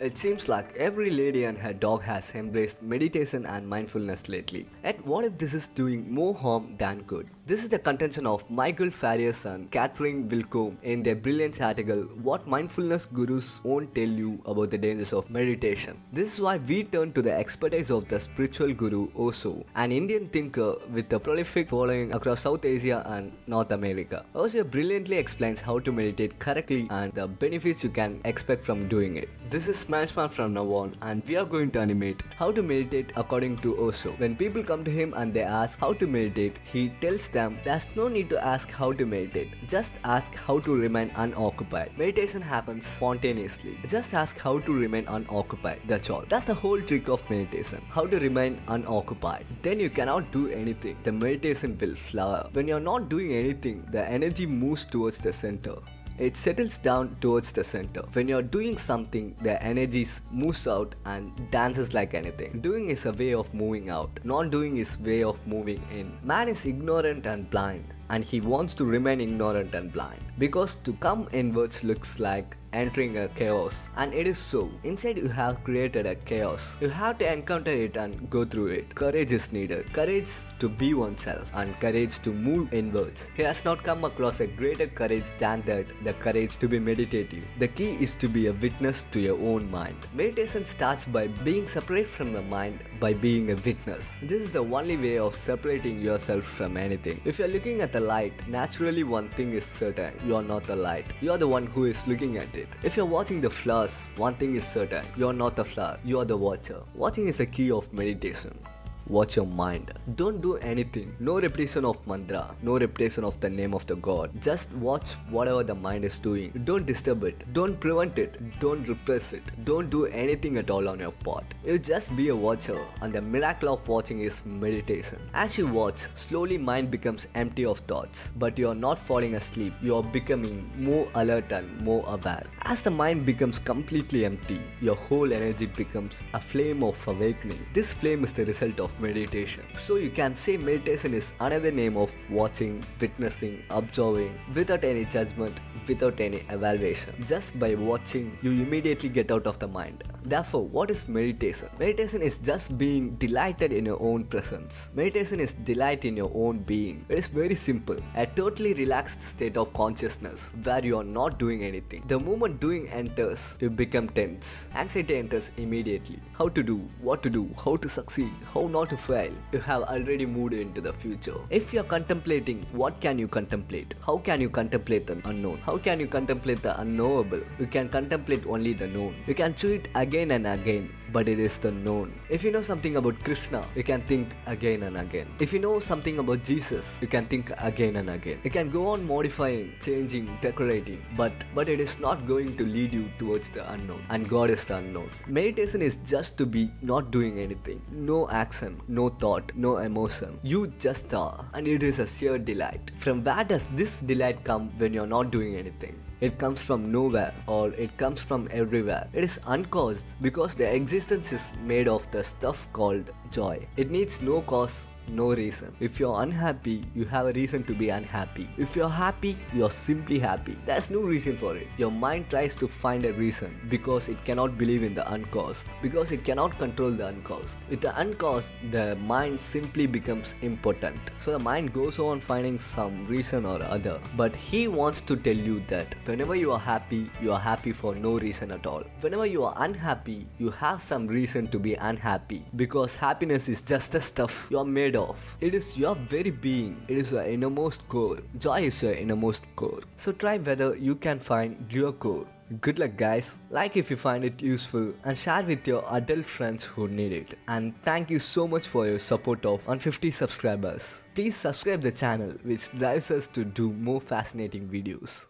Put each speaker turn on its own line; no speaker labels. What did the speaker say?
It seems like every lady and her dog has embraced meditation and mindfulness lately. Yet what if this is doing more harm than good? This is the contention of Michael Farias and Catherine Wilcombe in their brilliant article, What Mindfulness Gurus Won't Tell You About the Dangers of Meditation. This is why we turn to the expertise of the spiritual guru Osho, an Indian thinker with a prolific following across South Asia and North America. Osho brilliantly explains how to meditate correctly and the benefits you can expect from doing it. This is Smashman from now on, and we are going to animate how to meditate according to Osho. When people come to him and they ask how to meditate, he tells them there's no need to ask how to meditate. Just ask how to remain unoccupied. Meditation happens spontaneously. Just ask how to remain unoccupied. That's all. That's the whole trick of meditation. How to remain unoccupied. Then you cannot do anything. The meditation will flower. When you're not doing anything, the energy moves towards the center. It settles down towards the center. When you're doing something, the energy moves out and dances like anything. Doing is a way of moving out. Not doing is way of moving in. Man is ignorant and blind, and he wants to remain ignorant and blind. Because to come inwards looks like entering a chaos, and it is so. Inside you have created a chaos. You have to encounter it and go through it. Courage is needed. Courage to be oneself and courage to move inwards. He has not come across a greater courage than that, the courage to be meditative. The key is to be a witness to your own mind. Meditation starts by being separate from the mind, by being a witness. This is the only way of separating yourself from anything. If you're looking at the light, naturally one thing is certain. You are not the light. You are the one who is looking at it. If you're watching the flowers, one thing is certain. You are not the flower. You are the watcher. Watching is a key of meditation. Watch your mind. Don't do anything. No repetition of mantra. No repetition of the name of the god. Just watch whatever the mind is doing. Don't disturb it. Don't prevent it. Don't repress it. Don't do anything at all on your part. You just be a watcher, and the miracle of watching is meditation. As you watch, slowly mind becomes empty of thoughts. But you are not falling asleep. You are becoming more alert and more aware. As the mind becomes completely empty, your whole energy becomes a flame of awakening. This flame is the result of meditation. So you can say meditation is another name of watching, witnessing, observing without any judgment, without any evaluation. Just by watching, you immediately get out of the mind. Therefore, what is meditation? Meditation is just being delighted in your own presence. Meditation is delight in your own being. It is very simple. A totally relaxed state of consciousness where you are not doing anything. The moment doing enters, you become tense. Anxiety enters immediately. How to do, what to do, how to succeed, how not to fail. You have already moved into the future. If you are contemplating, what can you contemplate? How can you contemplate the unknown? How can you contemplate the unknowable? You can contemplate only the known. You can chew it again and again, but it is the known. If you know something about Krishna, you can think again and again. If you know something about Jesus, you can think again and again. You can go on modifying, changing, decorating, but it is not going to lead you towards the unknown, and God is the unknown. Meditation is just to be not doing anything. No action, no thought, no emotion. You just are, and it is a sheer delight. From where does this delight come when you're not doing anything? It comes from nowhere, or it comes from everywhere. It is uncaused because the existence is made of the stuff called joy. It needs no cause, no reason. If you're unhappy, you have a reason to be unhappy. If you're happy, you're simply happy. There's no reason for it. Your mind tries to find a reason because it cannot believe in the uncaused, because it cannot control the uncaused. With the uncaused, the mind simply becomes impotent. So the mind goes on finding some reason or other. But he wants to tell you that whenever you are happy for no reason at all. Whenever you are unhappy, you have some reason to be unhappy, because happiness is just the stuff you are made of. It is your very being. It is your innermost core. Joy is your innermost core. So try whether you can find your core. Good luck, guys. Like if you find it useful, and share with your adult friends who need it. And thank you so much for your support of 150 subscribers. Please subscribe the channel, which drives us to do more fascinating videos.